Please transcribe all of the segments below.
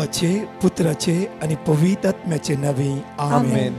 पितावाचे पुत्राचे आणि पवित्र आत्म्याचे नवे आमेन.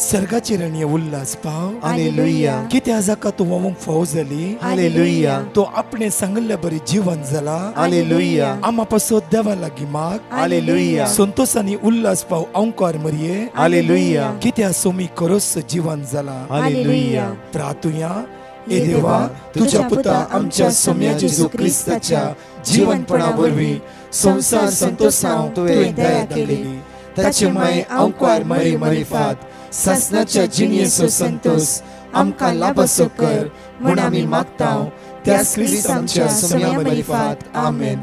सर्गाची रणीय उल्हास पाव हालेलुया. कित्या जाका तू ममूक फाव जाली हालेलुया. तो आपणे सांगल्या बरी जीवन जाला हालेलुया. आम्हा पासो देवा लागी माग हालेलुया. संतोषानी उल्हास पाव अंकार मरिये हालेलुया. कित्या सोमी करोस जीवन जाला हालेलुया. प्रार्थुया ए देवा तुझ्या पुता आमच्या सौम्या जेजू ख्रिस्ताच्या जीवनपणा वरवी संसार संतोषांव तुवें दया केली. ताचे माय अंकार मरी मरिफात सासनाच्या जिणयेचो संतोष आमकां लाभसो कर म्हूण आमी मागतांव त्या क्रिस्त आमच्या सौम्या मरिफात आमेन.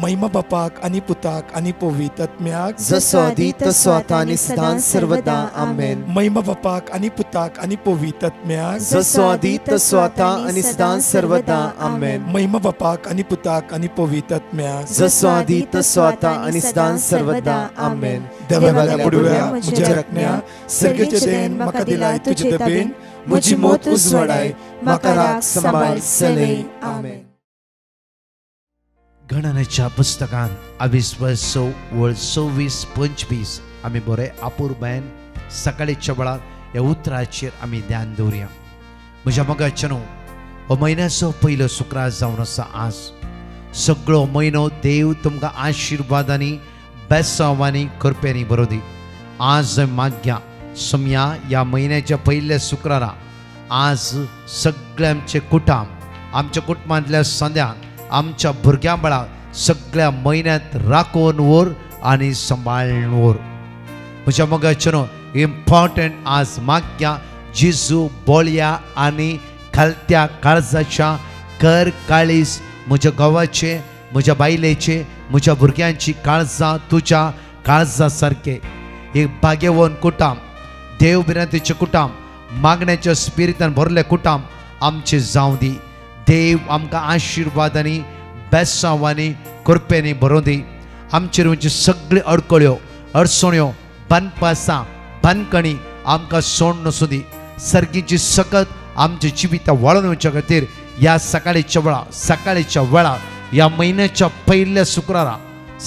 महिमा बापाक आनी पुताक आनी पवित्र आत्म्याक जसो आदी तसो आता आनी सदां सर्वदा आमेन. महिमा बापाक आनी पुताक आनी पवित्र आत्म्याक जसो आदी तसो आता आनी सदां सर्वदा आमेन. महिमा बापाक आनी पुताक आनी पवित्र आत्म्याक जसो आदी तसो आता आनी सदां सर्वदा आमेन. देवाच्या पुडव्या म्हज्या रत्न्या सर्गेचे देन म्हाका दिलाय तुजे दबेन म्हजी मोत उजवाडाय म्हाका राख सांबाळ सलय आमेन. गणनेच्या पुस्तकांत 22:26-25 आमी बरे अपूर्बायन सकाळीच्या वेळार ह्या उतराचेर आमी ध्यान दवरया. म्हज्या मोगाच्या न्हू हो म्हयन्याचो पयलो शुक्रार जावन आसा आज. सगळो म्हयनो देव तुमकां आशिर्वादांनी बेसांवांनी करप्यांनी बरो दी. आज माग्या सोम्या ह्या म्हयन्याच्या पयल्या शुक्रारा आज सगळे आमचे कुटुंब आमच्या कुटुंबांतल्या सद्याक आमच्या भुरग्यां बाळाक सगळ्या म्हयन्यांत राखून व्हर आनी सांबाळून व्हर. म्हज्या मोगाचें इम्पॉर्टंट आज माग्या जेजू बोळ्या आनी खालत्या काळजाच्या कर काळीज म्हज्या गांवाचे म्हज्या बायलेचे म्हज्या भुरग्यांची काळजां तुज्या काळजा सारके. एक भाग्यवन कुटुंब देव बिरांतीचें कुटुंब मागण्याच्या स्पिरितान भरलें कुटुंब आमचें जावं दी. देव आमकां आशिर्वादांनी बेसांवांनी करप्यांनी भरों दी. आमचेर म्हणजे सगळ्यो अडकळ्यो अडचण्यो बनपासां बनकणी आमकां सोड नसू दी. सर्गीची सकत आमच्या जिवितां वळोवन वचचे खातीर ह्या सकाळीच्या वेळार ह्या म्हयन्याच्या पयल्या शुक्रारा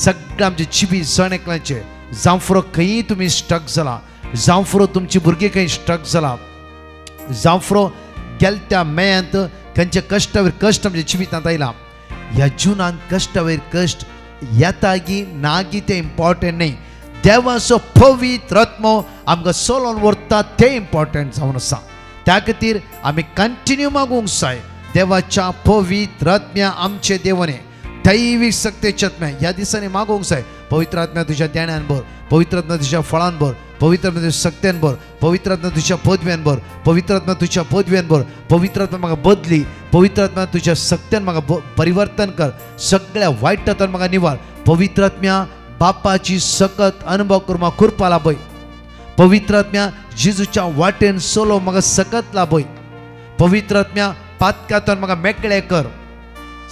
सगळ्या आमचे जिवीत जण एकल्याचे जावं फुरो खंयी तुमी स्टक जाला जावं फुरो तुमची भुरगीं खंय स्टक जाला जावं फुरो गेल्या मेयांत खंयचे कश्टावयर कश्ट आमच्या जिवितांत आयला. ह्या जुनान कश्टावयर कश्ट येता गी ना गी तें इम्पॉर्टंट न्ही. देवाचो पवित्र आत्मो आमकां सोलोवन व्हरता तें इम्पॉर्टंट जावन आसा. त्या खातीर आमी कंटिन्यू मागूंक जाय देवाच्या पवित्र आत्म्या आमचे देवने दैवीक शक्तीचे आत्म्या ह्या दिसांनी मागूंक जाय. पवित्र आत्म्या तुज्या ध्यानान भर, पवित्र आत्म्या तुज्या फळान भर, पवित्र आत्म्या तुज्या शक्त्यान भर, पवित्र आत्म्या तुज्या पदव्यान भर, पवित्र आत्म्या तुज्या पदव्यान भर, पवित्र आत्म्या म्हाका बदली, पवित्र आत्म्या तुज्या शक्त्यान म्हाका परिवर्तन कर, सगळ्या वायटांतल्यान म्हाका निवार. पवित्र आत्म्या बापाची सकत अनुभव कर म्हाका कृपा लाभय. पवित्र आत्म्या जेजूच्या वाटेन सोलो म्हाका सकत लाभय. पवित्र आत्म्या पातकांतल्यान म्हाका मेकळे कर.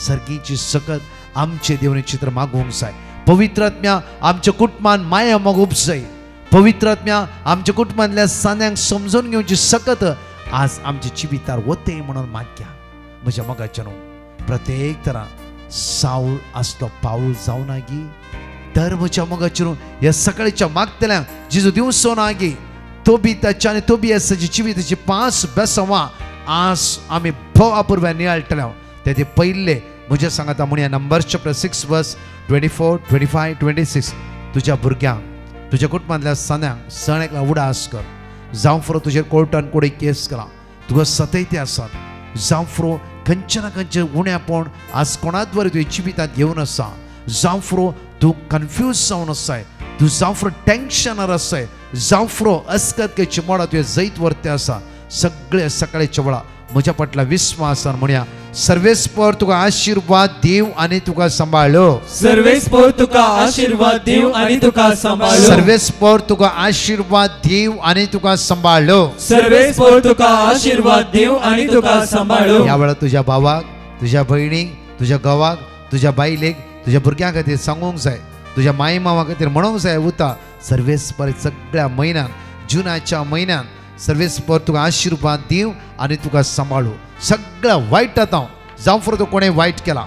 सर्गीची सकत आमचे देवने चित्र मागूंक जाय. पवित्र आत्म्या आमच्या कुटुंबान माया मागूंक जाय. पवित्र आत्म्या आमच्या कुटुंबांतल्या सान्यांक समजून घेवची सकत आज आमच्या जिवितार वते म्हणून माग्या. म्हज्या मोगाच्या न्हू प्रत्येक तरां सावळ आसलो पाऊल जावं ना गी. तर म्हज्या मोगाच्या न्हू ह्या सकाळीच्या मागतल्यांक जेजू दिवचो ना गी. तोबिताच्या आनी तोबियासाची जिविताची 5 बेसांवां आज आमी भोव अपुर्ब्यान नियाळटले. ते पयले म्हज्या सांगाता म्हणया नंबर्स चॅप्टर 6 वर्स 24, 25, 26 तुज्या भुरग्यांक तुज्या कुटुंबांतल्या सणांक सण एकला उडास कर. जावं फुरो तुजेर कोर्टान कोणी केस केला तुका सतयते आसात जावं फुरो खंयचे ना खंयचे उण्यापण आज कोणाच वरी तुवें जिवितांत घेवन आसा. जावं फुरो तूं कन्फ्यूज जावन आसाय, तूं जावं फुरो टेन्शनार आसाय, जावं फुरो अस्कतकेची मोडा तुवें जैत व्हरते आसा. सगळे सकाळीच्या वेळा म्हज्या फाटला विस्वासान म्हणया सर्वेस्पर तुका आशीर्वाद देव आनी तुका सांबाळ्यो. सर्वेस्पर तुका आशीर्वाद देव आनी तुका सांबाळ्यो. सर्वेस्पर तुका आशीर्वाद देव आनी तुका सांबाळ्यो. सर्वेस्पर तुका आशीर्वाद देव आनी तुका सांबाळ्यो. ह्या वेळार तुज्या भावाक तुज्या भयणीक तुज्या घोवाक तुज्या बायलेक तुज्या भुरग्यां खातीर सांगूंक जाय. तुज्या माय मावा खातीर म्हणूंक जाय उता सर्वेस्पर सगळ्या म्हयन्यान जुनाच्या म्हयन्यान सर्वेस्पर तुका आशीर्वाद दिव आनी तुका सांबाळू. सगळ्या वायटांत जावं फुरो तो कोणें वायट केला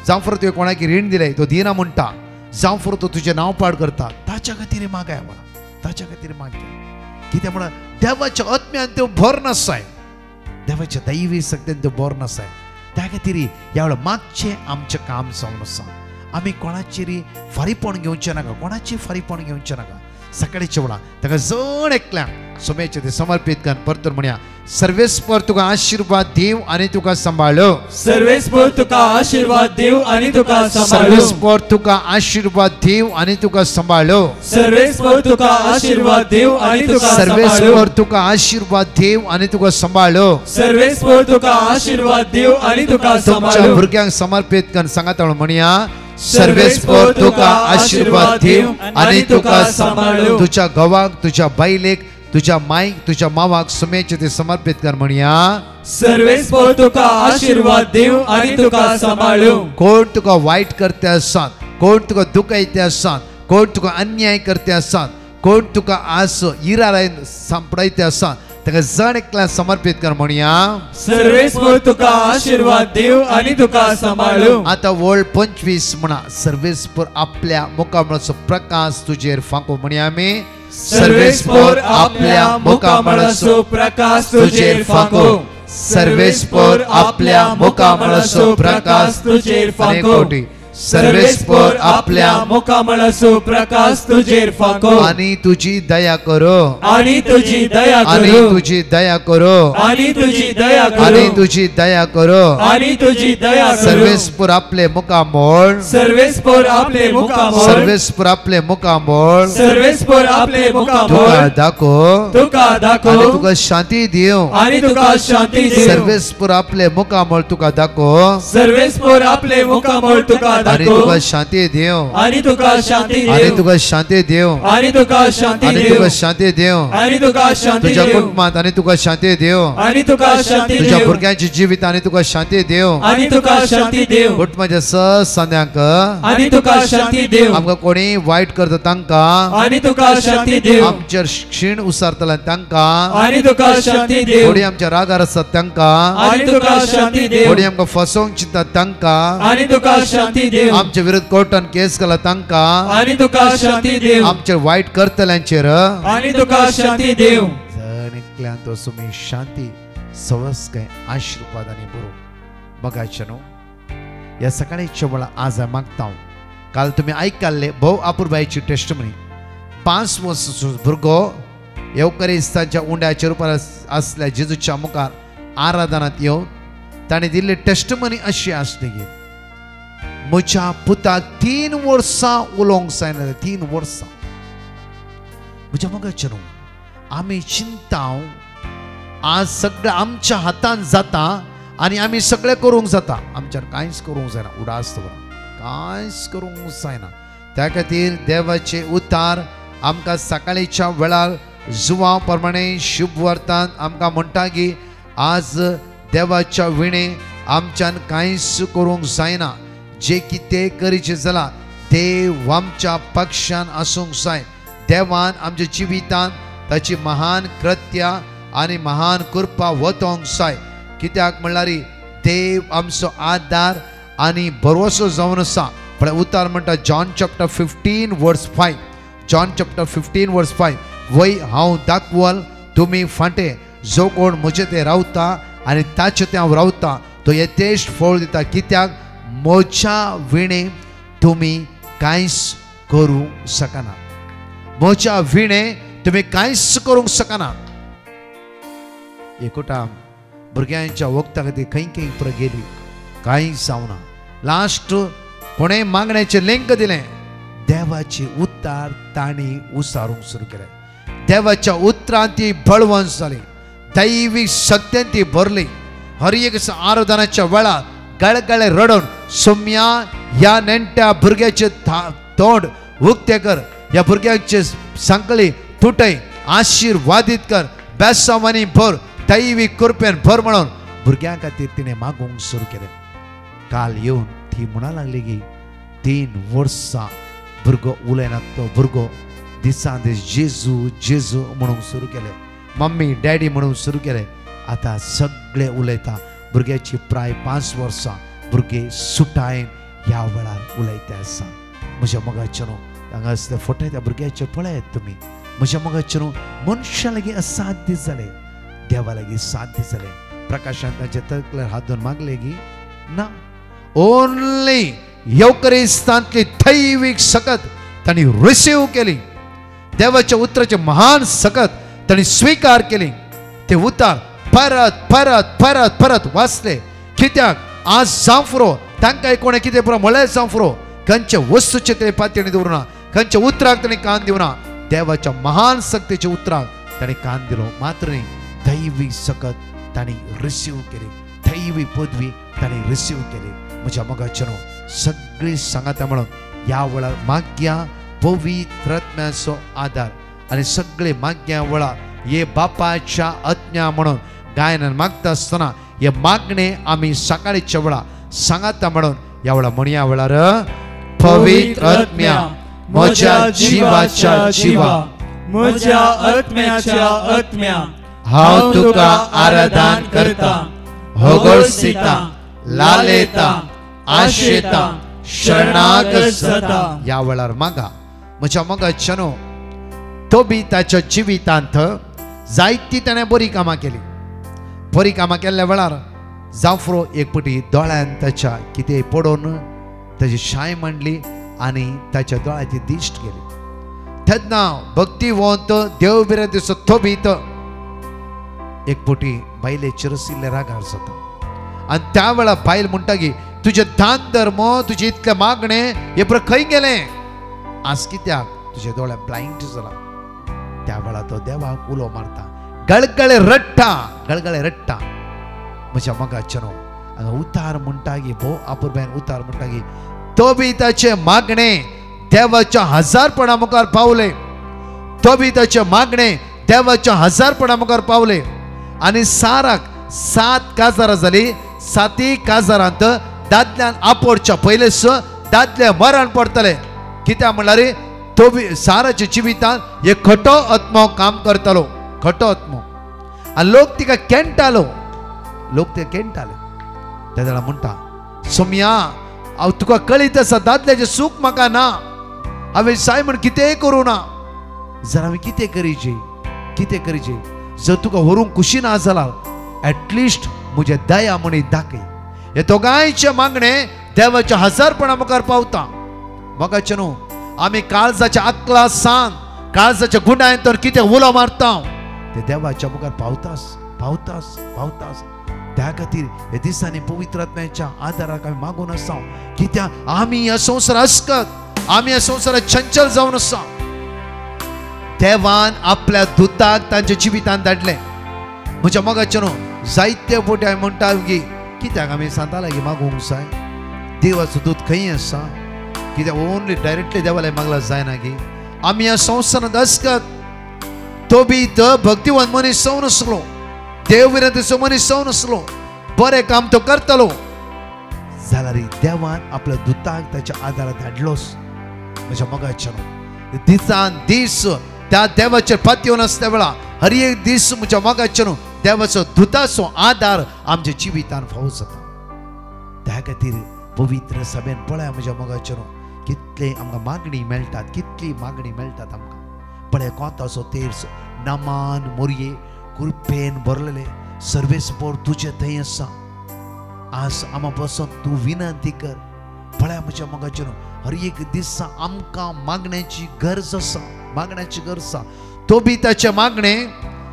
जावं फुरो तुवें कोणाक रीण दिलें तो दिना म्हणटा जावं फुरो तो तुझें नांव पाड करता ताच्या खातीर मागाय म्हणा ताच्या खातीर मागया कित्याक म्हणा देवाच्या आत्म्यान त्यो भर नासाय देवाच्या दैवी शक्तीन त्यो भर नासाय त्या खातीर ह्या वेळा मातशें आमचें काम जावन आसा आमी कोणाचेरी फारीपण घेवचें नाका कोणाची फारीपण घेवचें नाका सकाळीच्या वेळा ताका जण एकल्याक सोम्याचें ते समर्पीत कर परतून म्हणया सर्वेस्पर तुका आशीर्वाद देव आनी तुका सांबाळो सर्वेस्पर तुका आशीर्वाद देव आनी तुका सांबाळो सर्वेस्पर तुका आशीर्वाद देव आनी तुका सांबाळो सर्वेस्पर तुका आशीर्वाद देव आनी तुका सर्वेस्पर तुका आशीर्वाद देव आनी तुका सांबाळो सर्वेस्पर तुका आशीर्वाद देव आनी तुका तुमच्या सांबाळो भुरग्यांक समर्पीत कर सांगात म्हणया सर्वेस्पर तुका आशीर्वाद देव आनी तुका सांबाळो तुझ्या घोवाक तुझ्या बायलेक तुझ्या माईक तुझ्या मावाक सोम्याचे ते समर्पित कर म्हणया सर्वेस्पर तुका आशीर्वाद देव आनी तुका सांबाळो कोण तुका वाईट करते आसात कोण तुका दुखयते आसात कोण तुका अन्याय करते आसात कोण तुका आज इरारायन सांपडायते आसात ताका जण एकल्या समर्पित कर म्हणया सर्वेस्पर तुका आशीर्वाद देव आनी तुका सांबाळो आता वर्ल्ड 25 म्हणा सर्वेस्पर आपल्या मुखामळाचो प्रकाश तुजेर फांको म्हणया आमी सर्वेस्पर आपल्या मुखामळाचो प्रकाश तुजेर फांको सर्वेस्पर आपल्या मुखामळाचो प्रकाश तुजेर फांको सर्वेस्पर आपल्या मुखामळाचो प्रकाश तुजेर फांको आणि तुझी दया करो आणि तुझी दया आणि करो तुझी दया करो आणि तुझी दया आणि करो तुझी दया करो आणि तुझी दया करो सर्वेस्पर आपले मुखामळ सर्वेस्पर आपले मुखामळ सर्वेस्पर आपले मुखामळ सर्वेस्पर आपले तुका मुखामळ दाखो तुका आणि दाखो तुका शांती देव आणि तुका शांती देव सर्वेस्पर आपले मुखामळ तुका दाखो सर्वेस्पर आपले मुखामळ तुका आणि दाखो तुका शांती देव आणि तुका शांती आणि देव तुका शांती देव आणि तुका शांती आणि देव तुका शांती देव आणि तुका शांती तुझ्या देव कुटुंबात आणि तुका शांती देव आणि तुका शांती तुझ्या देव भुरग्यांची जिवीत आणि तुका शांती देव आणि तुका शांती देव कुटुंबाच्या सद्यांक आणि तुका शांती देव आमकां कोणी वाईट करता तांकां आणि तुका शांती देव आमचेर क्षीण उसारतल्या तांकां आणि तुका शांती देव कोणी आमच्या रागार आसतात तांकां आणि तुका शांती देव कोणी आमकां फसोवंक चिंतात तांकां आणि तुका शांती देव आमच्या विरुद्ध कोर्टान केस केला तांकां आणि तुका शांती देव आमच्या वाईट करतल्यांचेर आणि तुका शांती देव जण एकल्यान तो सुमी शांती सवस काय आशीर्वादाने बरो बघायचे न्हू ह्या सकाळीच्या वेळा आज हांव मागता काल तुमी आयकल्ले भोव आपुरबाईची टेस्टमनी 5 वर्साचो भुरगो येवकारिस्तांच्या उंड्याच्या रुपार आसल्या जेजूच्या मुखार आराधनांत येवन ताणें दिल्ली टेस्टमनी अशी आसली की म्हज्या पुताक 3 वर्सां उलोवंक जायना 3 वर्सां म्हज्या मोगाचें न्हू आमी चिंताव आज सगळें आमच्या हातान जाता आनी आमी सगळें करूंक जाता आमच्यान कांयच करूंक जायना उडास दवरा कांयच करूंक जायना त्या खातीर देवाचे उतार आमकां सकाळीच्या वेळार जुवां प्रमाणे शुभ वर्तांत आमकां म्हणटा की आज देवाच्या विणे आमच्यान कांयच करूंक जायना जे कितें करीचें जाला देव आमच्या पक्षान आसूंक जाय देवान आमच्या जिवितांत ताची महान कृत्या आनी महान कृपा वतोंक जाय कित्याक म्हणल्यार देव आमचो आदार आनी भरवसो जावन आसा पण उतार म्हणटा जॉन चॅप्टर 15 वर्स 5 जॉन चॅप्टर 15 वर्स 5 वय हांव दाखवल तुमी फाटे जो कोण म्हजे ते रावता आनी ताचे ते हांव रावता तो येतेश्ट फळ दिता कित्याक म्हज्या विणे तुमी कांयच करूंक शकना म्हज्या विणे तुमी कांयच करूंक शकना एकोटा भुरग्यांच्या वखदा खातीर खंय खंय पुरो गेली कांयच जावना लास्ट कोणें मागण्याचें लिंक दिलें देवाची उतार तांणी उसारूंक सुरू केलें देवाच्या उतरांत ती बळवंत जाली दैवी शक्तीन ती भरली हर एक आराधनाच्या वेळार गळगळे रडोन सोम्या ह्या नेण्ट्या भुरग्याचे तोंड उक्ते कर ह्या भुरग्याचे सांकळी तुटय आशीर्वादीत कर बेसांवांनी भर दैवी कृपेन भर म्हणून भुरग्यां खातीर तिणें मागूंक सुरू केलें काल येवन ती म्हणा लागली की 3 वर्सां भुरगो उलयना तो भुरगो दिसान दीस जेजू जेजू म्हणूंक सुरू केलें मम्मी डॅडी म्हणून सुरू केलें आतां सगळे उलयता भुरग्याची प्राय 5 वर्सां भुरगे सुटायेन ह्या वेळार उलयते आसा म्हज्या मोगाचेनो हांगा असले फोटे त्या भुरग्याचे पळयात तुमी म्हज्या मोगाचेनो मनशा लागीं असाध्य जाले देवा लागीं साध्य जाले प्रकाशान तांचे तकलेर हात धरून मागले की ना ओनली येवकरिस्तांतली दैवीक सकत तांणी रिसीव केली देवाच्या उतराचे महान सकत तांणी स्वीकार केली ते उतार परत परत परत परत वाचले कित्याक आज जावं फुरो तांकां कोणें कितें पुरो म्हळें जावं फुरो खंयचे वस्तूचे ते पातयेणी दवरुना खंयच्या उतराक तांणी कान दिवना देवाच्या महान सक्तीच्या उतराक तांणी कान दिलो मात्र न्ही दैवी सकत तांणी रिसीव केली दैवी पदवी तांणी रिसीव केली म्हज्या मोगाचेनो सगळी सांगाता म्हणून ह्या वेळार माग्या पवित्र आत्म्याचो आदार आनी सगळे माग्या वेळार हे बापाच्या आज्ञा म्हणून गायनान मागता आसतना हे मागणे आमी सकाळीच्या वेळा सांगाता म्हणून ह्या वेळा म्हणया वेळार पवित्र आत्म्या म्हज्या जिवाच्या जिवा म्हज्या आत्म्याच्या आत्म्या हांव तुका आराधन करता होगळसिता लालेता आशेता शरणागत जाता ह्या वेळार मागा म्हज्या मोगाचेनो तो बी ताच्या जिवितांत जायती ताणें बरी कामां केली बरी कामां केल्ल्या वेळार जावफ्रो एक पटी दोळ्यान ताच्या कितें पडोवन ताची शाय मांडली आनी ताच्या दोळ्याची दिश्ट गेली तेन्ना भक्तिवंत देव बिरें दिसो तो बीत एक पटी बायलेचेर आशिल्ले रागार जाता आनी त्या वेळार बायल म्हणटा की तुजे दान धर्म तुजे इतले मागणे हे पर खंय गेले आज कित्याक तुजे दोळे ब्लायंड जाला त्या वेळार तो देवाक उलो मारता गळगळे रडटा म्हज्या मोगाचेनो हांगा उतार म्हणटा की भोव आपुरबायन उतार म्हणटा की तो बी ताचे मागणे देवाच्या हजारपणा मुखार पावले तो बी ताचे मागणे देवाच्या हजारपणा मुखार पावले आनी साराक 7 काजारां जाली 7 काजारांत दादल्यान आपोडच्या पयलेच दादले मरण पडतले कित्याक म्हणल्यार तो बी साराच्या जिवितांत एक खटो आत्मो काम करतालो खटो आत्मो आनी लोक तिका केंटाले तेदळा म्हणटा सोम्या हांव तुका कळीत आसा दादल्याचें सूख म्हाका ना हांवें जाय म्हण कितेंय करूं ना जर हांवें कितें करीचे जर तुका व्हरूंक खुशी ना जाल्यार एटलिस्ट म्हजे दया म्हणी दाखय हे दोगांयचे मागणे देवाच्या हजारपणा मुखार पावता मोगाचेनो आमी काळजाच्या अक्ला सान काळजाच्या गुंडायेंतून कितें उलो मारता ते देवाच्या मुखार पावतास त्या खातीर हे दिसांनी पवित्र आत्म्याच्या आदाराक आमी मागून आसा कित्याक आमी ह्या संवसारांत अस्कत आमी ह्या संवसारांत चंचल जावन आसा देवान आपल्या दुताक तांच्या जिवितांत धाडले म्हज्या मोगाचेनो जायते फावटी हांवें म्हणटा की कित्याक आमी सांता लागीं मागूंक जाय देवाचो दूत खंय आसा कित्याक ओनली डायरेक्टली देवाला मागला जायना की आमी ह्या संवसारांत अस्कत तो बी भक्तिवंत मनीस जावन आसलो देव विरोधीचो मनीस जावन आसलो बरें काम तो करतलो जाल्यार देवान आपल्या दुताक ताच्या आदाराक धाडलोस म्हज्या मोगाचेनो दिसान दीस त्या देवाचेर पातयेवन आसल्या वेळा हर एक दीस म्हज्या मोगाचेनो देवाचो दुताचो आदार आमच्या जिवितांत फावो जाता त्या खातीर पवित्र सभेन पळय म्हज्या मोगाचेनो कितले आमकां मागणी मेळटात आमकां पळय कोताचो तेर्स नामान मोरये कृपेन भरलेले सर्वेस्पोर तुजे थंय आसा आज आमा बसून तूं विनंती कर पळय म्हज्या मोगाचेनो हर एक दिसा आमकां मागण्याची गरज आसा तो बी ताचे मागणे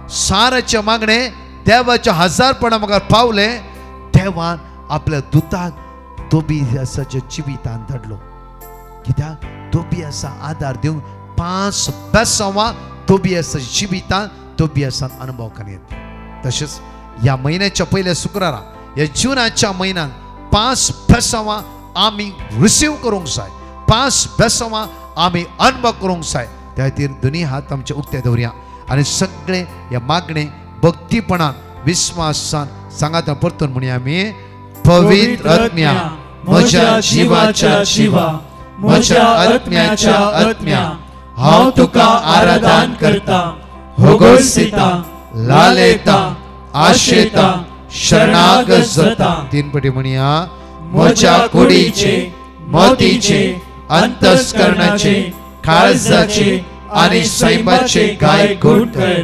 साराचे मागणे देवाच्या हजारपणा मुखार पावले देवान आपल्या दुताक तो बी आसाच्या जिवितांत धाडलो कित्याक तो बी आसा आदार दिवंक 5 बेसांवां तो बी आसा जिवितांत तो बी आसा अनुभव करीत तशेंच ह्या म्हयन्याच्या पयल्या शुक्रारा ह्या जुनाच्या म्हयन्यान 5 बेसांवां आमी रिसीव करूंक जाय 5 बेसांवां आमी अनुभव करूंक जाय त्या खातीर दोनी हात आमचे उक्ते दवरया आनी सगळे ह्या मागणे भक्तीपणान विश्वासान सांगात परतून म्हणया आमी पवित्र आत्म्या म्हज्या जिवाच्या जिवा म्हज्या आत्म्याच्या आत्म्या हांव तुका आराधन करता होगळसिता लालेता आशेता शरणागत जाता 3 पटी म्हणया म्हज्या कुडीचे मोतीचे अंतस्करणाचे काळजाचे आणि सैमाचे गाय घोट कर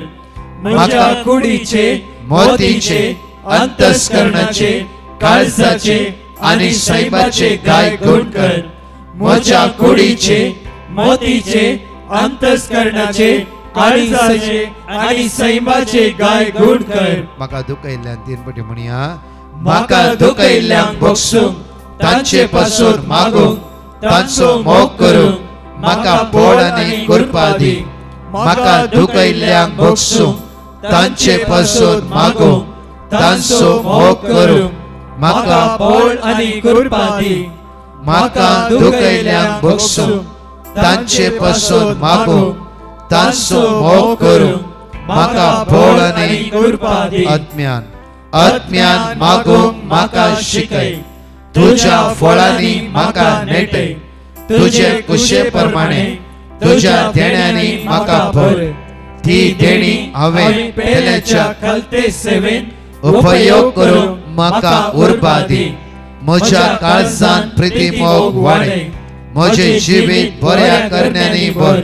म्हज्या कुडीचे मोतीचे अंतस्करणाचे काळजाचे आणि सैमाचे गाय घोट कर म्हज्या कुडीचे मोतीचे अंतस्करणाचे काळजाचे आणि सैमाचे गाय घोट कर म्हाका दुखयल्ल्यान तीन पटी म्हणया म्हाका दुखयल्ल्यांक बक्षूंक तांचे पासून मागूंक तांचो मोग करूंक म्हाका पोड आनी कुरपा दी म्हाका दुखयल्ल्यांक बक्षूंक तांचे पासून मागूंक तांचो मोग करूंक म्हाका पोळ आनी कुरपा दी म्हाका दुखयल्ल्यांक बक्षूंक तांचे पासून मागूंक तांचो मोग करूंक म्हाका पोड आनी कुरपा दी आत्म्यान मागूंक म्हाका शिकय तुज्या फळांनी म्हाका नेटय तुझे कुशे प्रमाणे तुझ्या देण्यांनी म्हाका भर ती देणी हांवें पेल्याच्या कलते सेवेन उपयोग करूंक म्हाका उर्बा दी म्हज्या काळजांत प्रिती मोग वाडय म्हजे जिवीत बऱ्या करण्यांनी भर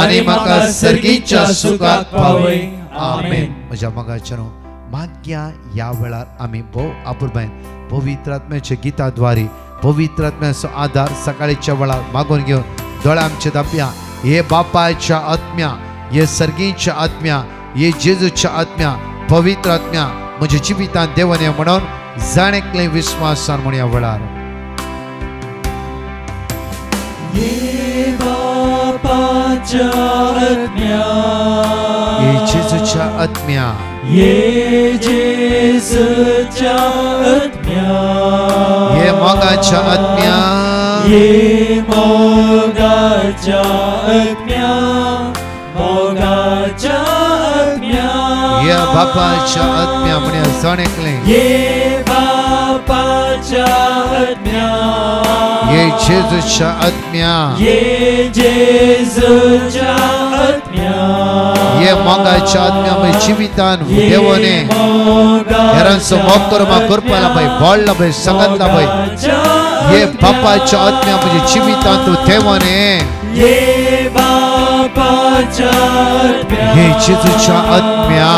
आनी म्हाका सर्गीच्या सुखाक पावय आमेन. म्हज्या मोगाचेर माग्या ह्या वेळार आमी भोव आपुरबायेन पवित्र आत्म्याच्या गिताद्वारे पवित्र आत्म्याचो आधार सकाळीच्या वेळार मागून घेवन दोळे आमचे दापया. हे बापाच्या आत्म्या, हे सर्गीच्या आत्म्या, हे जेजूच्या आत्म्या, पवित्र आत्म्या म्हज्या जिवितांत देवन ये म्हणून जाणेकले विश्वासान म्हणून ह्या वेळार ये बापाच्या आत्म्या, हे जेजूच्या आत्म्या, ये जेजूच्या आत्म्या, हे मोगाच्या आत्म्या, ये मोगाच्या आत्म्या, मोगाच्या आत्म्या, हे बापाच्या आत्म्या म्हणून जाणेकले ये बापाच्या आत्म्या, ये जेजूच्या आत्म्या, ये जेजूच्या आत्म्या, ये मोगाच्या आत्म्या म्हज्या जिवितान देवने हेरांचो मोग करूं करपाला पळय, बोडला पळय, सांगतला पळय. ये बापाच्या आत्म्या म्हज्या जिवितान तूं देवने ये बापाच्या आत्म्या, ये जेजूच्या आत्म्या,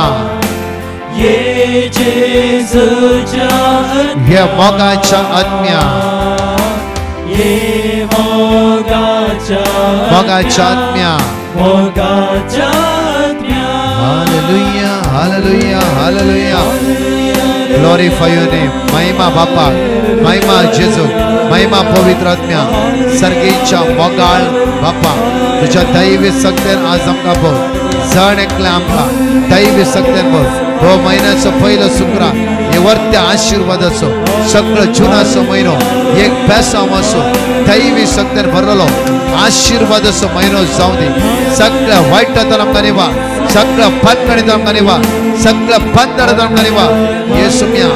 ये जेजूच्या आत्म्या, ये मोगाच्या आत्म्या, ये मोगाच्या आत्म्या. मोगाच्या आत्म्या. Hallelujah, hallelujah, hallelujah. Glorify your name. महिमा बापा, महिमा जेजू, महिमा पवित्र आत्म्या, सर्गीच्या मोगाळ बापा तुझ्या दैवी सक्तेन आज आमकां बोल जण एकल्या आमकां दैवी सक्तेन बोल. हो महिन्याचो पहिलो शुक्रार हे वर्त्या आशिर्वादाचो सगळो जुनाचो महिनो एक बेसांव असो दैवी सक्तेन भरलेलो आशिर्वादाचो महिनो जावं दी. सगळ्या वायटांतल्यान आमकां निवा, सगळ्या पातकाणींतल्यान आमकां निवा, सगळ्या बंदरांतल्यान आमकां निवा. येसुम्या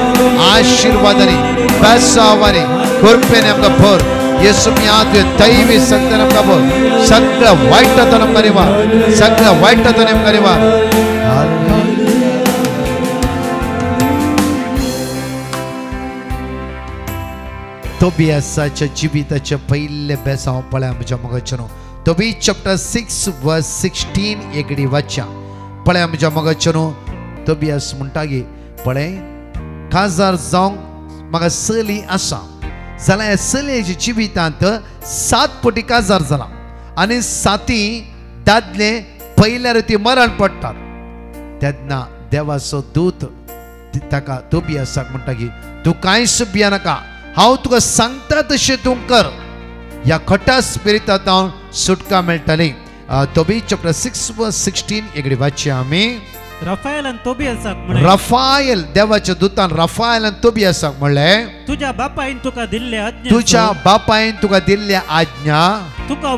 आशिर्वादांनी बेसांवांनी कृपेने आमकां भर. येसुम्या तुवें दैवी सक्तेन आमकां भर. सगळ्या वायटांतल्यान आमकां निवा, सगळ्या वायटांतल्यान आमकां निवा. तोबियासाच्या जिविताचे पहिले बेसांव पळया म्हज्या मोगाचेर. तोबी चॅप्टर 6 वर्स 16 एगडी वाच्या पळया म्हज्या मोगाचेर. तोबियास म्हणटा गे पळय काजार जावंक म्हाका चली आसा जाल्यार ह्या चलयेच्या जिवितांत 7 पटी काजार जाला आनी 7 दादले पयल्या ती मरण पडटात. तेन्ना देवाचो दूत ताका तोबियासाक म्हणटा की तूं कांयच भियेनाका, हांव तुका सांगता तशें तूं कर. ह्या खटा स्पिरितांत सुटका मेळटली. तोबी चॅप्टर 6 वर्स 16 एगडी वाचया आमी. रफाएलान तोबियासाक म्हळे, रफायल देवाच्या दूतान रफाएलान तोबियासाक म्हणले तुझ्या बापायन तुका दिल्ले आज्ञा, तुझ्या बापायन तुका दिल्ल्या आज्ञा तुका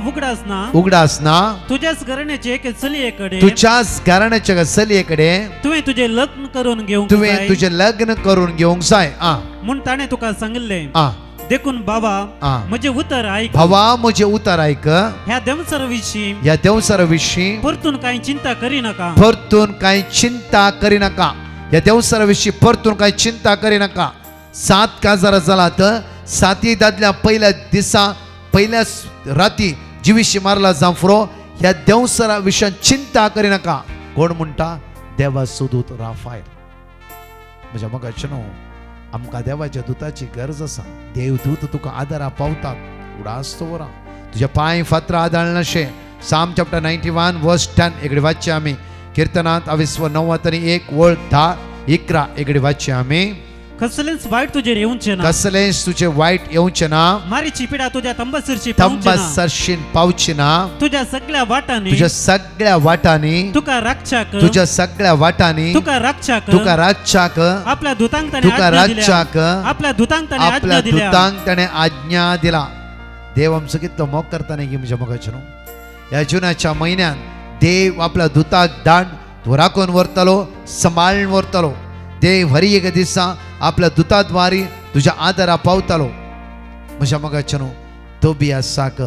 उगडास ना. तुझ्याच घराण्याचे एके चलयेकडे, तुझ्याच घराण्याच्या चलयेकडे तुवें तुझे लग्न करून घेवंक तुवें जाय तुझे लग्न करून घेवंक जाय. म्हूण ताणें तुका सांगले. देखून आ. बाबा म्हजे उतर आयक. भावा म्हजे उतर आयक. ह्या देवसर विशीं ह्या देवसरा विशीं परतून कांय चिंता करी नका. परतून कांय चिंता करी नाका. ह्या देवसरा विशीं परतून कांय चिंता करी नाका. 7 काजार जालात. 7 दादल्या पहिल्या दिसा पहिल्याच राती जीविशी मारला जांफरो ह्या देवसरा विशयान चिंता करिनाका कोण म्हणटा देवा सुदूत राफायल म्हज्या मोगाचनो आमकां देवाच्या दुताची गरज आसा देवदूत तुका आदारा पावतात उडास दवरा तुझ्या पांय फातर आदाळनाशे साम चॅप्टर 91 वर्स 10 एकडे वाचचे आमी कीर्तनांत 29:1 वळ 10-11 एकडे वाचचे आमी कसलेच वाईट तुझे येऊंचे ना कसलेच तुझे वाईट येऊचे ना मारी चिपिडा तुझ्या तंबसरची तंबसरशीन पावची ना तुझ्या सगळ्या वाटांनी तुझ्या सगळ्या वाटांनी तुका रक्षाक तुझ्या सगळ्या वाटांनी तुका रक्षाक तुका राजचाक आपल्या दूतांक ताणे तुका आज्ञा दिल्या. राजचाक आपल्या दूतांक ताणे आपल्या आज्ञा दिल्या. दूतांक ताणे आज्ञा दिला देव आमचो कितलो मोग करता न्ही म्हज्या मोगाचें न्हू ह्या जुनाच्या म्हयन्यात देव आपल्या दुताक धाड तो राखून व्हरतलो सांबाळून व्हरतलो देव हर एक दिसा आपल्या दुताद्वारी तुझ्या आदारा पावतलो म्हज्या मोगाचें न्हू तोबियासाक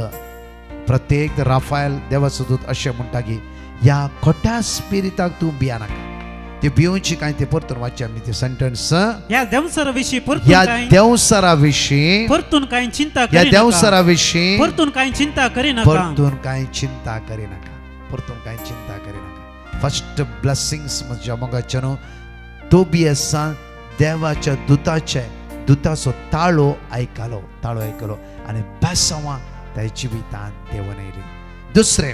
प्रत्येक राफायल देवाचो दूत अशें म्हणटा की ह्या खोट्या स्पिरिताक तूं भियानाका ते भिवची काय ते परतून वाचचे आमी ते सेंटेन्स या देवसरा विशीं ह्या देवसरा विशीं परतून कांय चिंता ह्या करी देवसरा विशीं परतून कांय चिंता करी नाका परतून कांय चिंता करिनाका परतून कांय चिंता करिनाका फर्स्ट ब्लेसिंग्स म्हज्या मोगाचें न्हू तोबियासान देवाच्या दुताचो ताळो आयकलो आनी बेसांवां त्या जिवितांत देवन येयली दुसरें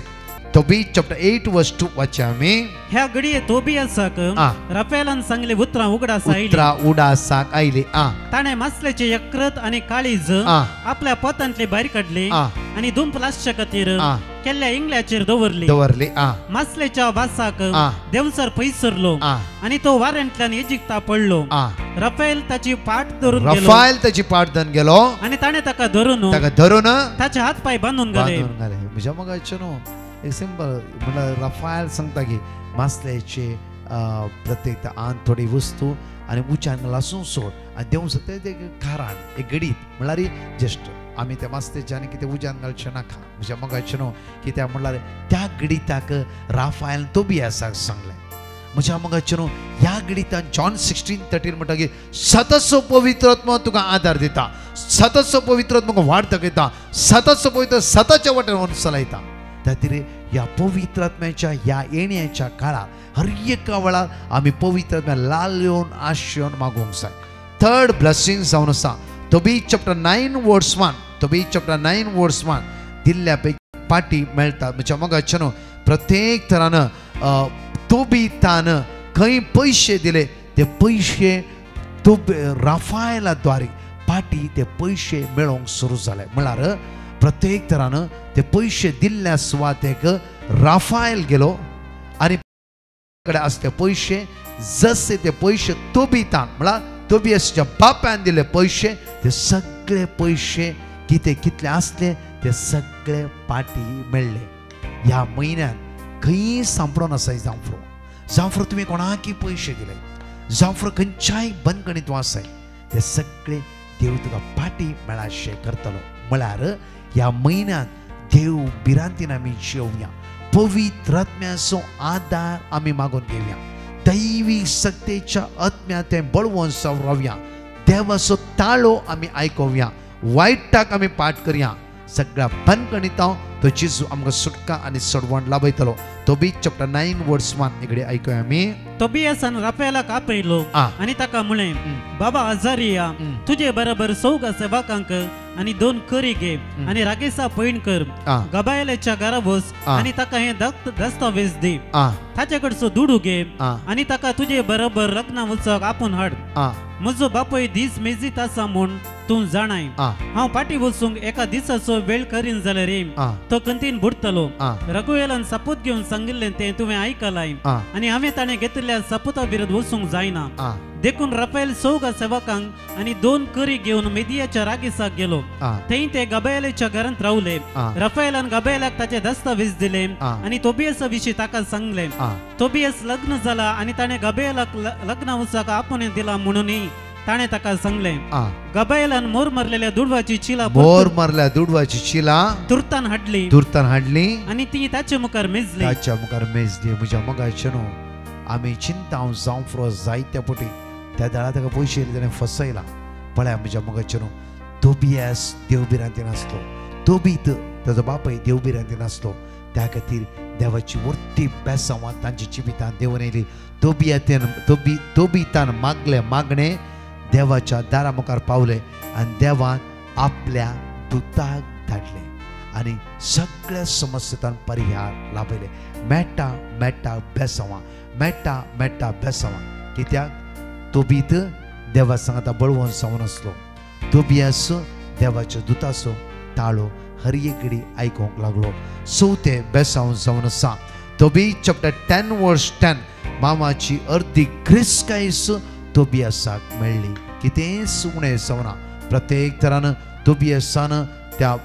तोबी चॅप्टर 8 वर्स 2 वाचया आमी ह्या घडये तोबियासाक राफेलान सांगले उतरां उगडास आयली उतरां उडासाक आयली ताणे मासलेचे यकृत आणि काळीज आपल्या पोतांतले भायर काडले आणि दुंपलासच्या खातीर केल्ल्या इंगल्याचेर दवरली मासलेच्या वासाक देवसर पयसरलो आणि तो वाऱ्यांतल्यान इजिप्ता पडलो राफेल ताची पाठ धरून गेलो आणि ताणे ताका धरून ताचे हात पाय बांधून घाले म्हज्या मोगाचें न्हू एक सिंपल म्हणल्यार राफायल सांगता की मासल्याचे प्रत्येक आन थोडी वस्तू आणि उच्यान लासून सोड आनी देव ते खारान एक घडीत म्हणल्यार जस्ट आमी त्या मास्तेच्या आनी कितें उज्यान घालचें नाका म्हज्या मोगाचें न्हू कित्याक म्हणल्यार त्या घडीताक राफायल तोबियासाक सांगलें म्हज्या मोगाचें न्हू ह्या घडीतान जॉन 16:13 म्हणटा की सततचो पवित्र आत्मा तुका आदार दिता सततचो पवित्र आत्मा तुका वाड दाखयता सततचो पवित्र सततच्या वाटेन व्हरून चलयता त्या खातीर ह्या पवित्र आत्म्याच्या ह्या येण्याच्या काळार हर एका वेळार आमी पवित्र आत्म्या लाल येवन आशेवन मागूंक जाय थर्ड ब्लेसिंग जावन आसा तोबी चॅप्टर 9 वर्स 1 तोबी चॅप्टर 9 वर्स 1 दिल्ल्या पैकी पाटी मेळटा म्हज्या मोगाचें न्हू प्रत्येक तरान तोबितान खंय पयशे दिले ते पयशे राफायला द्वारे पाटी ते पयशे मेळोवंक सुरू जाले म्हळ्यार प्रत्येक तरान ते पयशे दिल्ल्या सुवातेक राफायल गेलो आनी कडेन आसले पयशे जसे ते पयशे तोबितान म्हळ्यार तोबियासाच्या बापायन दिले पयशे ते सगळे पयशे कितले आसले ते सगळे पाटी मेळ्ळे ह्या म्हयन्यात खंय सांपडोन आसाय जांफ्रो तुमी कोणाकय पयशे दिले जांफ्रो खंयच्याय बंदगणीत आसाय ते सगळे देव तुका पाटी मेळाशे करतलो म्हळ्यार ह्या म्हयन्यात देव बिरांतीन आमी जेवया पवित्र आत्म्याचो आदार आमी मागून घेवया दैवी सत्तेच्या आत्म्यात ते बळवून रावया देवाचो ताळो आमी आयकोवया वायटाक आमी पाठ करया सगळ्या बंदगणितां तो जेजू आमकां सुटका आनी सडवण लाभयतलो तोबी चॅप्टर 9 वर्स 1 इकडे आयकुया आमी तोबियासान राफेलाक आपयलो आनी ताका म्हळें बाबा आजारिया तुजे बरोबर 100 सेवकांक आनी 2 करी घे आनी रागेसा पैण कर गबायलेच्या घरा वच आनी ताका हे दस्तावेज दे ताचे कडचो दुडू घे आनी ताका तुजे बरोबर लग्ना वचूंक आपूण हाड म्हजो बापूय दीस मेजीत आसा म्हूण तूं जाणाय हांव पाटी वचूंक एका दिसाचो वेळ करीन जाल्यार तो कंतीन बुडतलो रघुवेलान सपूत घेवन सांगिल्लें तें तुवें आयकलाय आनी हांवें ताणें घेतिल्ल्या सपुता विरुद्ध वचूंक जायना देखून राफेल 100 सेवकांक आनी 2 करी घेवन मेदियाच्या रागीसाक गेलो थंय ते गबायलेच्या घरांत रावले राफेलान गबायलाक ताचे दस्तावेज दिले आनी तोबियासा विशीं ताका सांगले तोबियास लग्न जाला आनी ताणें गबायलाक लग्न वचूंक आपूण दिला म्हणूनय ताणें ताका सांगले गबायलान मोर मारलेल्या दुडवाची चिला तुर्तान हाडली आनी ती ताचे मुखार मेजली म्हज्या मोगाचें न्हू आमी चिंता जावं फ्रो जायत्या पटी त्या दाळा ताका पयशे ताणें फसयला पळय म्हज्या मोगाचें न्हू तोबियास देव बिरांतीन आसलो तो बी ताजो बापूय देव बिरांती नासलो त्या खातीर देवाची वरती बेसांवां तांची जिवितांत देंवन येयली. तोबितान मागले मागणे देवाच्या दारा मुखार पावले आनी देवान आपल्या दुताक धाडले आनी सगळ्या समस्येंतल्यान परिहार लाभयले. मेट्टा मेट्टा बेसांवां, मेट्टा मेट्टा बेसांवां. कित्याक तोबीत देवा सांगता बळवून जावन आसलो. तोबियास देवाच्या दुताचो ताळो हर एक घडी आयकोंक लागलो. चवथे बेसांव जावन आसा. तोबीत चॅप्टर 10 वर्स 10. मामाची अर्दी क्रिस्कायस तोबियासाक मेळ्ळी. कितेंच उणें जावना. प्रत्येक तरान तोबियासान त्या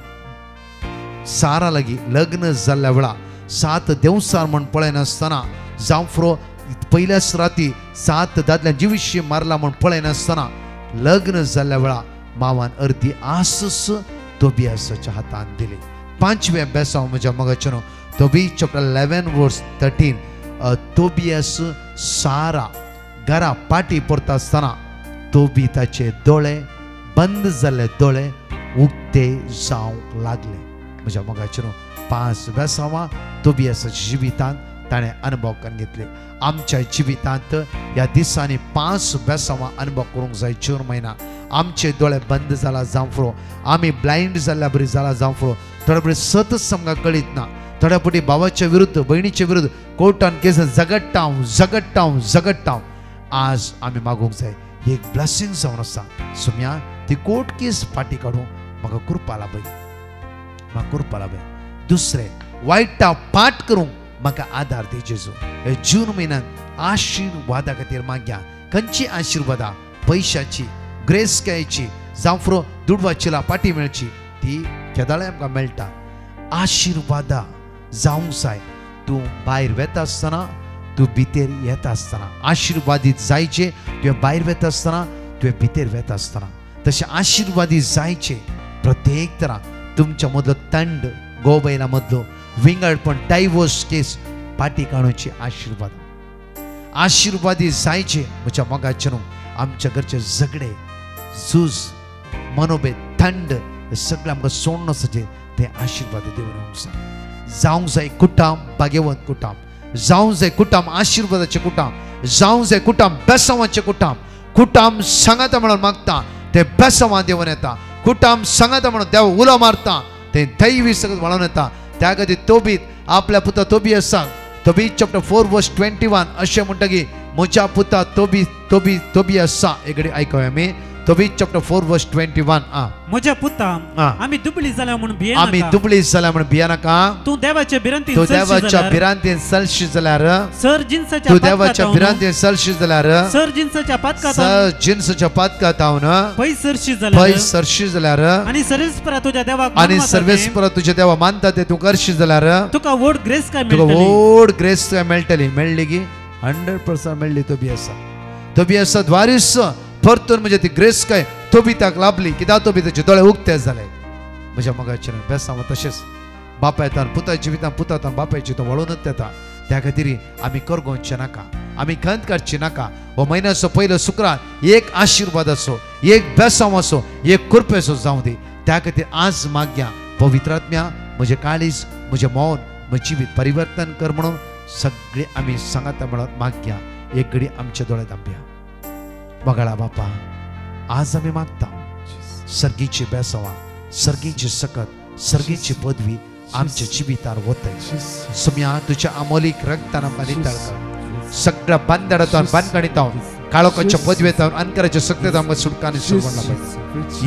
सारा लागीं लग्न जाल्ल्या वेळा 7 देवसार म्हण पळयनासतना जावं पयल्याच राती 7 दादल्या जिवीशी मारला म्हण पळयनासतना लग्न जाल्ल्या वेळा मावान अर्दी आसस तोबियासाच्या हातान दिली. 5वें बेसांव म्हज्या मोगाचें तोबीत चॅप्टर 11 वर्स 13. तोबियास सारा घरा पाटी परता आसतना तोबिताचे दोळे बंद जाल्ले दोळे उक्ते जावंक लागले. म्हज्या मोगाचें 5 बेसांवां तोबियासाच्या जिवितांत ताणें अनुभव करून घेतले. आमच्या जिवितांत ह्या दिसांनी 5 बेसांवां अनुभव करूंक जाय. जून म्हयना आमचे दोळे बंद जाला जावं फुडो, आमी ब्लायंड जाल्ल्या बरी जाला जावं फुडो. थोडे फावटी सतत आमकां कळीत ना. थोड्या फावटी भावाच्या विरुद्ध भयणीचे विरुद्ध कोर्टान केस झगडटाव. आज आमी मागूंक जाय ही एक ब्लेसिंग जावन आसा. सुम्या ती कोर्ट केस फाटी काडूं म्हाका कृपा लाभय. दुसरें वायटा पाठ करूंक म्हाका आदार दी जेजू. हे जून म्हयन्यांत आशिर्वादा खातीर मागया. खंयची आशिर्वादा? पयशाची, ग्रेस्कायची, जावं फुडो दुडवाची पाटी मेळची ती केदाळे आमकां मेळटा. आशिर्वादा जावंक जाय. तूं भायर वेता आसतना, तूं भितर येता आसतना. आशिर्वादीत जायचे तुवें भायर वेता आसतना, तुवें भितर वेता आसतना. तशें आशिर्वादी जायचे प्रत्येक तरां. तुमच्या मदलो तंड गोबैला मदलो विंगडपण डायवोर्स केस पाटी काडूची आशिर्वादी जायचे. म्हज्या मोगाचें आमच्या घरचे झगडे झूज मनोभेद थंड हे सगळें आमकां सोडून वचचें तें आशिर्वाद देवून जावंक जाय. कुटुंब भाग्यवंत कुटुंब जावंक जाय. कुटुंब आशिर्वादाचें कुटुंब जावंक जाय. कुटुंब बेसांवाचें कुटुंब सांगाता म्हणून मागता ते बेसांवां देवून येता. कुटुंब सांगाता म्हणून देव उलो मारता ते दैवी सगळं वळून येता. त्या खातीर तोबीत आपल्या पुता तोबियासाक तोबीत चॅप्टर 4 वर्स 21 अशें म्हणटकीर म्हज्या पुता तोबियासा एकडे आयकूया आमी. तोबीत चॅप्टर 4 वर्स 21. म्हज्या पुता आमी दुबळी जाल्या म्हणून भिया नाका. तूं देवाच्या भिरांतीन सलशी जाल्यार सर जिन्साच्या पातकात हांव पै सरशी जाल्यार आनी सर्वेस्परा तुज्या देवा मानता ते तूं करशी जाल्यार तुका व्हड ग्रेस काय मेळटली. मेळ्ळी की 100% मेळ्ळी. तोबियासा द्वारीस परतून म्हणजे ती ग्रेस काय तोबिताक लाभली. कित्याक तोबिताचे दोळे उक्ते जाले. म्हज्या मोगाचें बेसांव तशेंच बापा येता पुताच्या जिवितांत पुता येता बापायची तो वळूनच येता. त्या खातीर आमी करगोवचे नाका, आमी खंत काडची नाका. हो म्हयन्याचो पयलो शुक्रार एक आशिर्वाद असो, एक बेसांव असो, एक कृपेचो जावं दी. त्या खातीर आज मागया पवित्र आत्म्या म्हजें काळीज, म्हजें मौन, म्हजें जिवीत परिवर्तन कर म्हणून सगळे आमी सांगाता म्हणून मागया. एक घडी आमचे दोळे धांपया. बगळा बापा आज आमी मागता सर्गीची बेसांवां, सर्गीची सकत, सर्गीची पदवी आमच्या जिवितार वतय. सुम्या तुझ्या अमोलीक रक्तान आमकां नितळ कर. सगळ्या बांदडांतल्यान बांदकाणींतल्यान काळोखाच्या पदवेंतल्यान अंतराच्या सक्तेंतल्यान आमकां सुटकानी सोडून लाभय.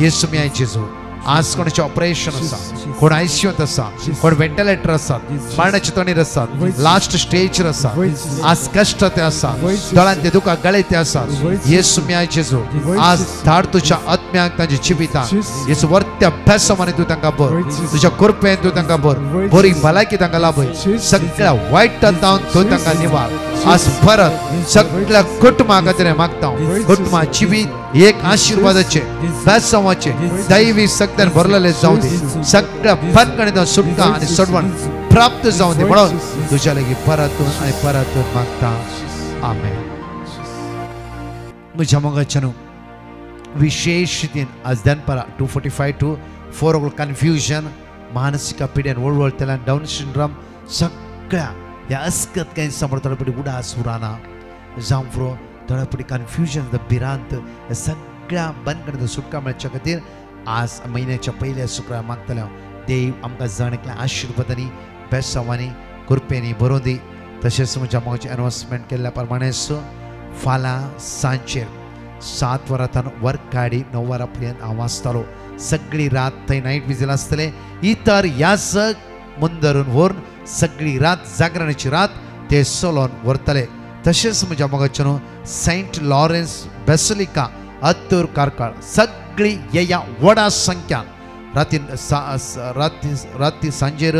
येसू सुम्या जेजू आज कोणाचें ऑपरेशन आसा, कोण आयसीयूत आसा, कोण वेंटिलेटर आसात, मरणाचे तोंडीर आसात, लास्ट स्टेजर आसात, आज कश्ट ते आसात, दोळ्यांत ते दुखां गळे ते आसात. येसू सुम्या जेजू आज धाड तुज्या आत्म्याक तांच्या जिवितांत. येसू वर्त्या बेसांवांनी तूं तांकां भर, तुज्या कृपेन तूं तांकां भर, बरी भलायकी तांकां लाभय. सगळ्या वायटांतल्यान तूं तांकां निवार. आज परत सगळ्या कुटुंबा खातीर मागता. कुटुंबा जिवीत एक आशिर्वादाचे बेसांवाचे दैवी सक्त्यान भरलेले जावं दी. सगळ्या बंदकाणींतल्यान सुटका आनी सोडवण प्राप्त जावं दी म्हणून तुज्या लागीं परतून आनी परतून मागता. आमेन. म्हज्या मोगाचें विशेष रितीन आज दनपारां 2:45 to 4 o'clock कन्फ्युजन मानसिक पिड्यान वळवळतेला डाऊन सिंड्रोम सगळ्या ह्या अस्कत काही समोर तळपडी उडास उराना जांफ्रो तळपडी कन्फ्युजन द भिरांत ह्या सगळ्या बनगड सुटका मेळच्या खातीर आज महिन्याच्या पहिल्या शुक्रार मागतल्या देव आमकां जणकल्या आशिर्वादांनी बेसांवांनी कृपेनी बरोवन दी. तशेंच म्हज्या मोगाचें अनाउन्समेंट केल्ल्या प्रमाणेच फाल्यां सांजेर 7 वरांतल्यान वर्काडी 9 वरां पर्यंत हांव आसतलो. सगळी रात थंय नायट विजील आसतले. इतर याजक मुंदरून व्हरून सगळी रात जागरणाची रात ते सोलोन व्हरतले. तशेंच म्हज्या मोगाचें सेंट लॉरेन्स बेसिलिका हत्तूर कारकाळ सगळी येया व्हडा संख्यान राती सांजेर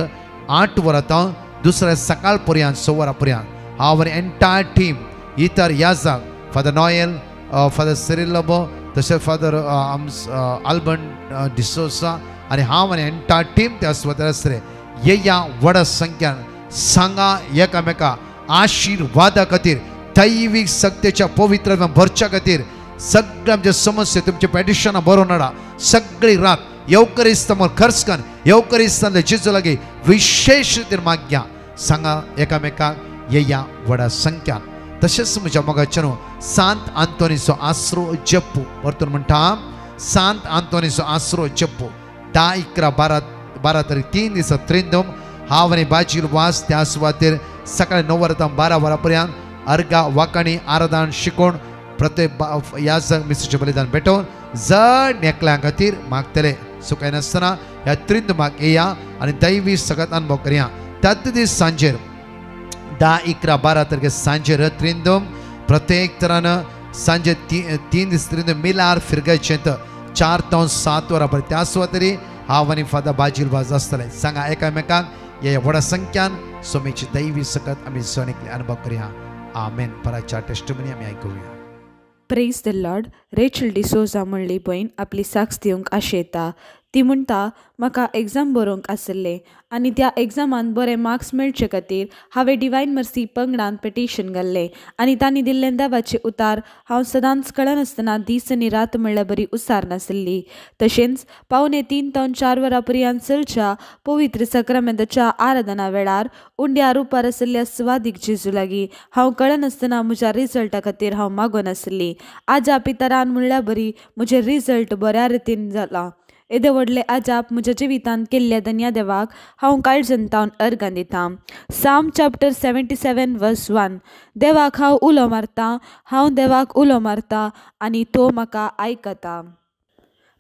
8 वरां दुसऱ्या सकाळ पर्यंत 6 वरां पर्यंत हांव एंटायर टीम इतर याजक फादर नॉयल फादर सिरिल्लोबो तशेंच फादर आल्बर्ट डिसोसा आनी हांव आनी एंटायर टीम त्या सुवातेर आसतले. येया व्हडा संख्यान सांगा एकामेका आशिर्वादा खातीर दैवीक सत्तेच्या पवित्र भरच्या खातीर सगळे आमचे समस्या तुमचे पॅटिशनां बरोवन हाडा. सगळी रात येवकरिस्तांवर खर्च करून येवकरिस्तांतले जेजू लागीं विशेष रितीन मागया. सांगा एकामेकाक येया व्हडा संख्यान. तशेंच म्हज्या मोगाचें सांत आंतोनीचो आसरो जप्पू परतून म्हणटा सांत आंतोनीचो आसरो जप्पू 10-11-12 तारीख 3 दिसा त्रिंदोम हांव आनी बाजील वास त्या सुवातेर सकाळीं 9 वरां 12 वरां पर्यंत अर्गा वाकाणी आराधन शिकोवन प्रत्येक याजक मिस्टेचें बलिदान भेटोवन जड एकल्या खातीर मागतले. सो काय नासतना ह्या त्रिंदोमाक येया आनी दैवी सगळ्यात अनुभव करया. त्याच दीस सांजेर 10-11-12 तारखे सांजेर त्रिंदोम प्रत्येक तरान सांजे 3 दीस त्रिंदोम मिलार फिरगायचें 4 ते 7 वरां पर्यंत त्या सुवातेर हांव आनी फादर बाजील वाज आसतले. सांगा एकामेकाक हे व्हडा संख्यान सोमेची दैवी सकत आमी सण अनुभव करया. आमेन. पराच्या टेस्टिमनी आमी आयकुया. Praise the Lord. Rachel D'Souza म्हणली भयण आपली साक्ष दिवंक आशेता. ती म्हणटा म्हाका एग्जाम बरोवंक आसले आनी त्या एग्जामान बरे मार्क्स मेळचे खातीर हांवें डिवायन मर्सी पंगडान पेटिशन घाल्लें आनी तांणी दिल्लें देवाचें उतार हांव सदांच कळनासतना दीस आनी रात म्हणल्यार बरी उसार नासली. तशेंच 3:15 ते 4 वरां पर्यंत चलच्या पवित्र सक्रामेंताच्या आराधना वेळार उंड्या रुपार आशिल्ल्या स्वादीक जेजू लागीं हांव कळनासतना म्हज्या रिजल्टा खातीर हांव मागोन आसली. आजा पितरान म्हणल्यार बरी म्हजें रिजल्ट बऱ्या रितीन जाला. येदे व्हडले आजाप म्हज्या जिवितांत केल्ल्या धन्या देवाक हांव काळजंतावन अर्गां दितां. साम चॅप्टर 77 वर्स 1. देवाक हांव उलो मारतां, हांव देवाक उलो मारतां आनी तो म्हाका आयकता.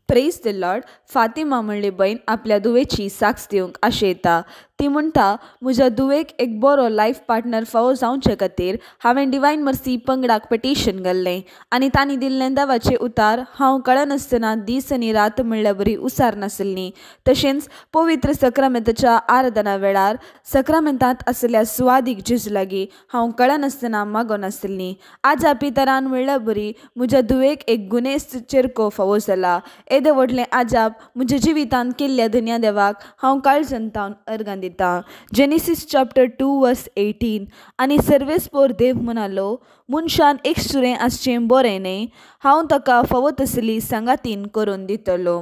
Praise the Lord. फातिमा म्हणली भयण आपल्या दुवेची साक्ष दिवंक आशेता. ती म्हणटा म्हज्या दुवेक एक बरो लायफ पार्टनर फावो जावचे खातीर हांवें डिवायन मर्सी पंगडाक पेटिशन घाल्लें आनी तांणी दिल्लें देवाचें उतार हांव कळनासतना दीस आनी रात म्हणल्यार बरी उसार नासली. तशेंच पवित्र सक्रामेंताच्या आराधना वेळार सक्रामेंतांत आसलेल्या स्वादीक जेजू लागीं हांव कळनासतना मागोन आसली. आजा पितरान म्हणल्यार बरी म्हज्या दुवेक एक गुनेस्त चिरको फावो जाला. येदे व्हडलें आजाप म्हज्या जिवितांत केल्ल्या धन्या देवाक हांव काळजंतावन अर्गां दितां. जेनेसीस चॅप्टर 2 वर्स 18. आनी सर्वेस्पोर देव म्हणालो मनशान एक सुरें आसचें बरें न्ही, हांव ताका फावो तसली सांगातीन करून दितलो.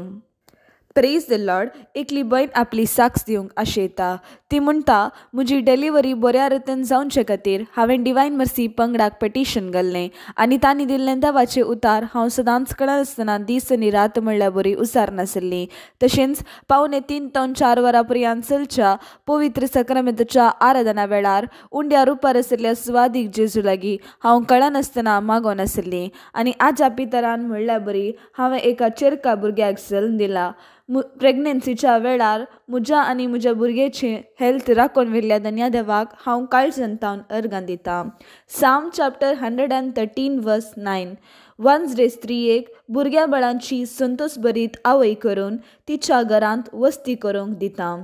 Praise the Lord. एकली भयण आपली साक्ष दिवंक आशेता. ती म्हणटा म्हजी डिलिव्हरी बऱ्या रितीन जावचे खातीर हांवें डिवायन मर्सी पंगडाक पेटिशन घाल्लें आनी तांणी दिल्लें देवाचें उतार हांव सदांच कळनासतना दीस आनी रात म्हणल्यार बरी उसार नासली. तशेंच 3:15 ते 4 वरां पर्यंत चलच्या पवित्र सक्रामेंताच्या आराधना वेळार उंड्या रुपार आशिल्ल्या स्वादीक जेजू लागीं हांव कळनासतना मागोन आसली. आनी आजा पितरान म्हणल्यार बरी हांवें एका चिरका भुरग्याक जल्म दिला. प्रेग्नन्सीच्या वेळार म्हज्या आनी म्हज्या भुरग्याची हेल्थ राखून व्हेल्ल्या धन्या देवाक हांव काळजंतावन अर्गां दितां. साम चॅप्टर 113 वर्स 9. वन्स डे स्त्रियेक भुरग्या बाळांची संतोश बरीत आवय करून तिच्या घरांत वस्ती करूंक दितां.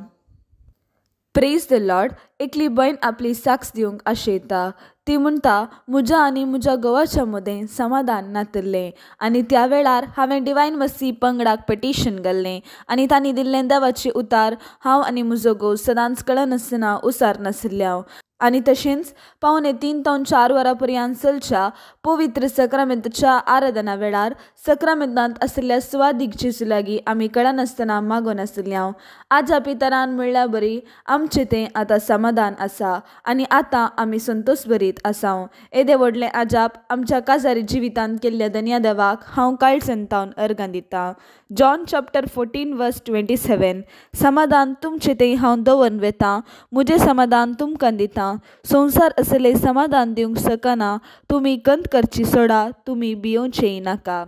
Praise the Lord. एकली भयण आपली साक्ष दिवंक आशेता. ती म्हणटा म्हज्या आनी म्हज्या घोवाच्या मदें समाधान नातरलें आनी त्या वेळार हांवें डिवायन मर्सी पंगडाक पेटिशन घाल्लें आनी तांणी दिल्लें देवाचें उतार हांव आनी म्हजो घोव सदांच कळनासतना उसार नासल्या. आणि तशेंच पावणे 3 ते 4 वरां पर्यंत चलच्या पवित्र सक्रामेंताच्या आराधना वेळार सक्रामेंतांत आशिल्ल्या सुवादीक जेजू लागीं आमी कळनासतना मागोन आशिल्ल्या आजा पितरान म्हणल्यार बरी आमचें तें आतां समाधान आसा आनी आतां आमी संतोश बरीत आसांव. येदे व्हडलें आजाप आमच्या काजारी जिवितांत केल्ल्या धन्या देवाक हांव काळसंतावन अर्गां दितां. जॉन चॅप्टर 14:27 समाधान तुमचें तें हांव दवरून वेतां, म्हजें समाधान तुमकां दितां. संवसार असलें समाधान दिवंक शकना. तुमी कंत करची सोडा, तुमी भियोवचेय नाका.